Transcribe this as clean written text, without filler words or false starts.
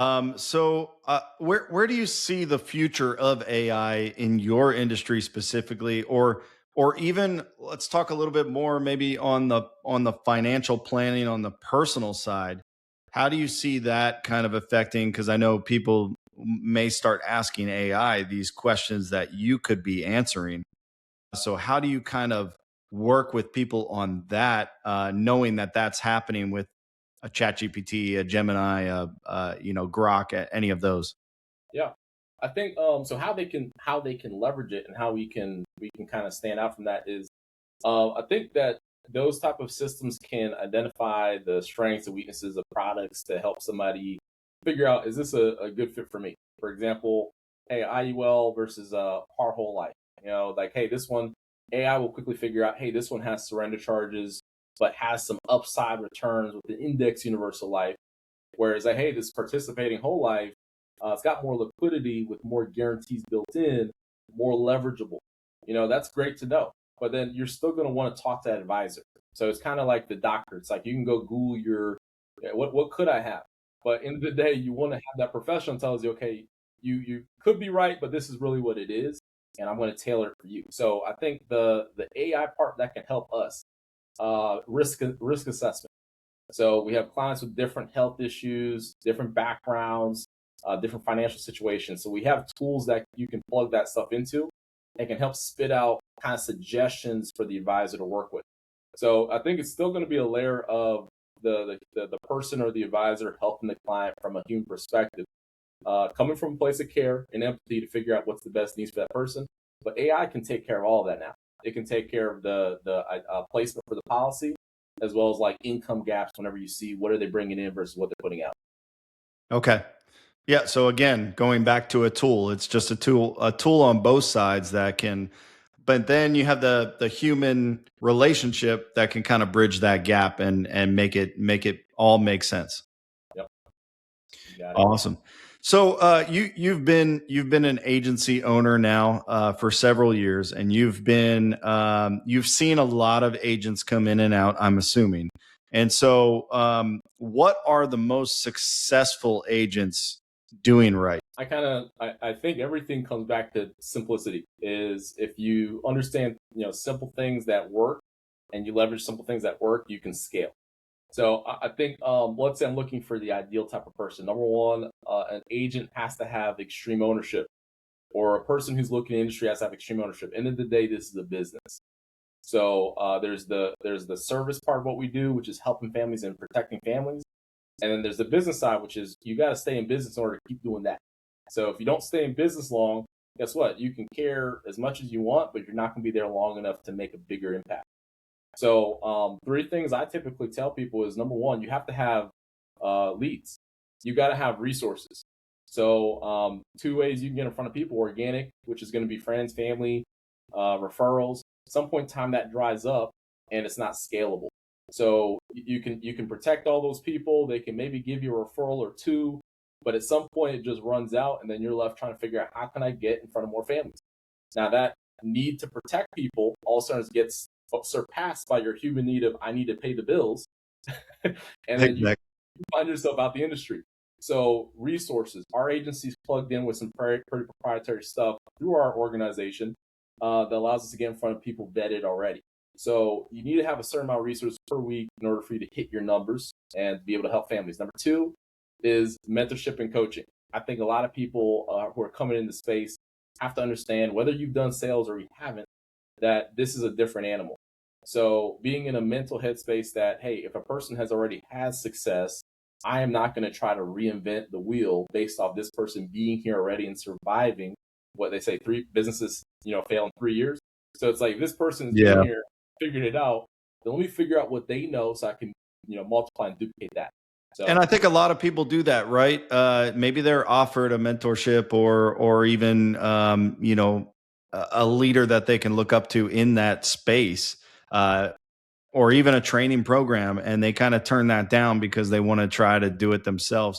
Where do you see the future of AI in your industry specifically, or even let's talk a little bit more maybe on the financial planning on the personal side. How do you see that kind of affecting? Because I know people may start asking AI these questions that you could be answering. So how do you kind of work with people on that, knowing that that's happening with a Chat GPT, a Gemini, Grok, any of those? Yeah. I think so how they can leverage it and how we can kind of stand out from that is I think that those type of systems can identify the strengths and weaknesses of products to help somebody figure out, is this a good fit for me? For example, hey, IUL versus par whole life. Like, hey, this one AI will quickly figure out, hey, this one has surrender charges, but has some upside returns with the index universal life. Whereas, like, hey, this participating whole life, it's got more liquidity with more guarantees built in, more leverageable. That's great to know. But then you're still going to want to talk to that advisor. So it's kind of like the doctor. It's like you can go Google your, yeah, what could I have? But in the day, you want to have that professional tells you, okay, you could be right, but this is really what it is, and I'm going to tailor it for you. So I think the AI part that can help us, risk assessment. So we have clients with different health issues, different backgrounds, different financial situations. So we have tools that you can plug that stuff into and can help spit out kind of suggestions for the advisor to work with. So I think it's still going to be a layer of the person or the advisor helping the client from a human perspective, coming from a place of care and empathy to figure out what's the best needs for that person. But AI can take care of all of that now. It can take care of the placement for the policy, as well as like income gaps. Whenever you see what are they bringing in versus what they're putting out. Okay. Yeah. So again, going back to a tool, it's just a tool on both sides that can, but then you have the human relationship that can kind of bridge that gap and make it all make sense. Yep, you got it. Awesome. So you've been an agency owner now for several years, and you've seen a lot of agents come in and out. I'm assuming. And so, what are the most successful agents doing right? I think everything comes back to simplicity. Is if you understand simple things that work and you leverage simple things that work, you can scale. So I think, let's say I'm looking for the ideal type of person. Number one, an agent has to have extreme ownership, or a person who's looking at industry has to have extreme ownership. End of the day, this is a business. So there's the service part of what we do, which is helping families and protecting families, and then there's the business side, which is you got to stay in business in order to keep doing that. So if you don't stay in business long, guess what? You can care as much as you want, but you're not going to be there long enough to make a bigger impact. So, three things I typically tell people is number one, you have to have leads. You got to have resources. So, two ways you can get in front of people: organic, which is going to be friends, family, referrals. At some point in time, that dries up and it's not scalable. So you can protect all those people. They can maybe give you a referral or two, but at some point it just runs out, and then you're left trying to figure out how can I get in front of more families. Now that need to protect people all of a sudden gets surpassed by your human need of I need to pay the bills, and then you Exactly. find yourself out the industry. So resources, our agency's plugged in with some pretty proprietary stuff through our organization, that allows us to get in front of people vetted already. So you need to have a certain amount of resources per week in order for you to hit your numbers and be able to help families. Number two is mentorship and coaching. I think a lot of people who are coming into space have to understand, whether you've done sales or you haven't, that this is a different animal. So being in a mental headspace that, hey, if a person has already had success, I am not going to try to reinvent the wheel based off this person being here already and surviving what they say three businesses, fail in 3 years. So it's like this person's been Yeah. here, figured it out. Then let me figure out what they know so I can, multiply and duplicate that. And So I think a lot of people do that, right? Maybe they're offered a mentorship or even a leader that they can look up to in that space, uh, or even a training program, and they kind of turn that down because they want to try to do it themselves.